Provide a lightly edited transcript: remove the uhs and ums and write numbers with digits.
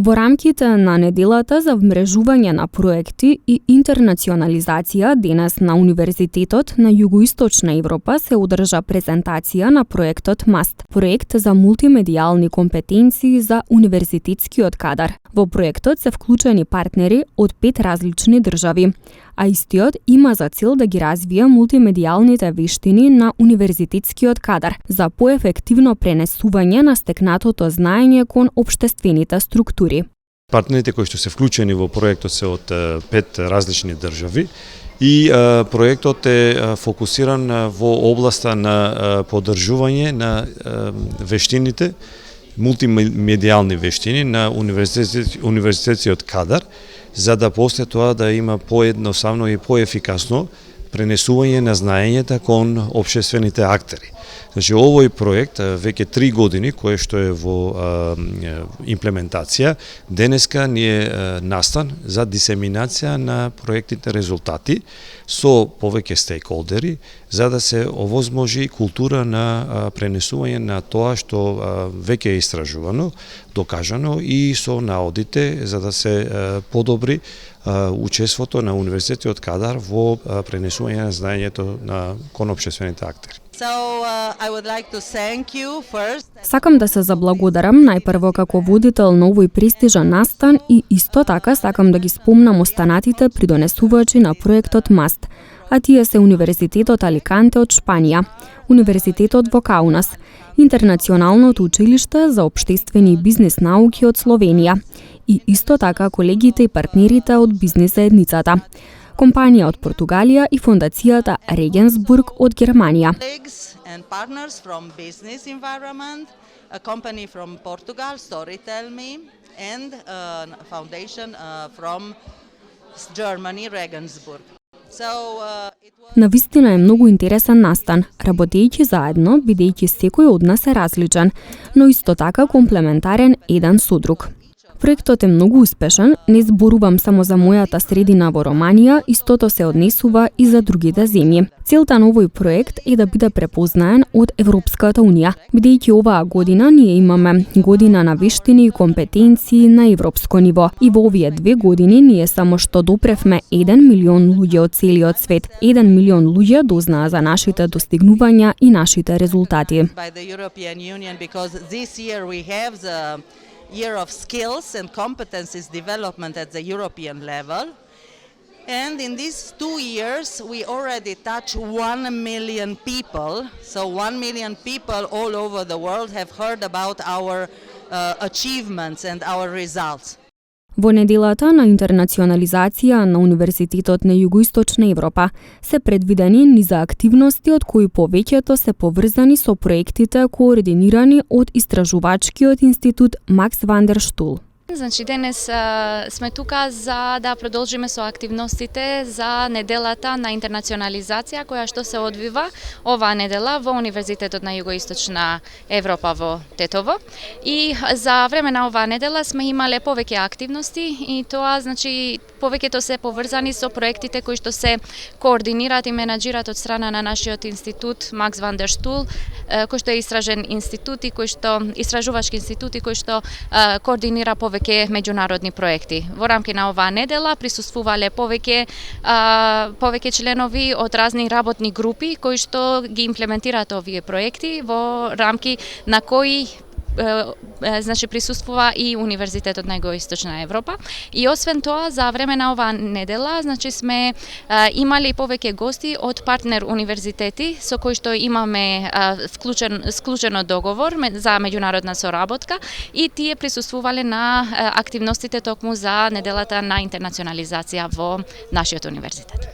Во рамките на неделата за вмрежување на проекти и интернационализација денес на Универзитетот на Југоисточна Европа се одржа презентација на проектот МАСТ, проект за мултимедијални компетенции за универзитетскиот кадар. Во проектот се вклучени партнери од 5 различни држави, а истиот има за цел да ги развие мултимедијалните вештини на универзитетскиот кадар за поефективно пренесување на стекнатото знаење кон општествените структури. Партнерите кои што се вклучени во проектот се од 5 различни држави и проектот е фокусиран во областа на поддржување на вештините, мултимедијални вештини на универзитетскиот кадар, за да после тоа да има поедноставно и поефикасно пренесување на знаењата кон општествените актери. Значи, овој проект веќе 3 години кој што е во имплементација, денеска ни е настан за дисеминација на проектните резултати со повеќе стейкхолдери, за да се овозможи култура на пренесување на тоа што веќе е истражувано, докажано и со наодите, за да се подобри учеството на универзитетскиот кадар во пренесување на знаењето на кон општествените актери. Сакам да се заблагодарам најпрво како водител на овој престижен настан и исто така сакам да ги спомнам останатите придонесувачи на проектот МАСТ, а тие се Универзитетот Аликанте од Шпанија, Универзитетот во Каунас, Интернационалното училиште за општествени и бизнис науки од Словенија и исто така колегите и партнерите од бизнис заедницата, компанија од Португалија и фондацијата Регенсбург од Германија. Навистина е многу интересен настан, работејќи заедно, бидејќи секој од нас е различен, но исто така комплементарен еден со друг. Проектот е многу успешен, не зборувам само за мојата средина во Романија, истото се однесува и за другите земји. Целта на овој проект е да биде препознаен од Европската Унија, бидејќи оваа година ние имаме година на вештини и компетенции на европско ниво. И во овие 2 години ние само што допревме 1 милион луѓе од целиот свет. 1 милион луѓе дознаа за нашите достигнувања и нашите резултати. Year of skills and competencies development at the European level. And in these 2 years, we already touched 1 million people. So 1 million people all over the world have heard about our achievements and our results. Во неделата на интернационализација на Универзитетот на Југоисточна Европа се предвидени низа активности од кои повеќето се поврзани со проектите координирани од Истражувачкиот институт Макс ван дер Штул. Значи, денес сме тука за да продолжиме со активностите за неделата на интернационализација која што се одвива оваа недела во Универзитетот на Југоисточна Европа во Тетово. И за време на оваа недела сме имале повеќе активности и тоа значи повеќето се поврзани со проектите кои што се координираат и менаџираат од страна на нашиот институт Макс ван дер Штул, кој што е истражен институт и кој што истражувачки институт и кој што координира повеќе меѓународни проекти. Во рамки на оваа недела присуствувале повеќе членови од разни работни групи кои што ги имплементираат овие проекти во рамки на кои значи присуствува и Универзитетот на Југоисточна Европа. И освен тоа, за време на оваа недела, значи сме имали повеќе гости од партнер универзитети со кои што имаме склучено договор за меѓународна соработка и тие присуствувале на активностите токму за неделата на интернационализација во нашиот универзитет.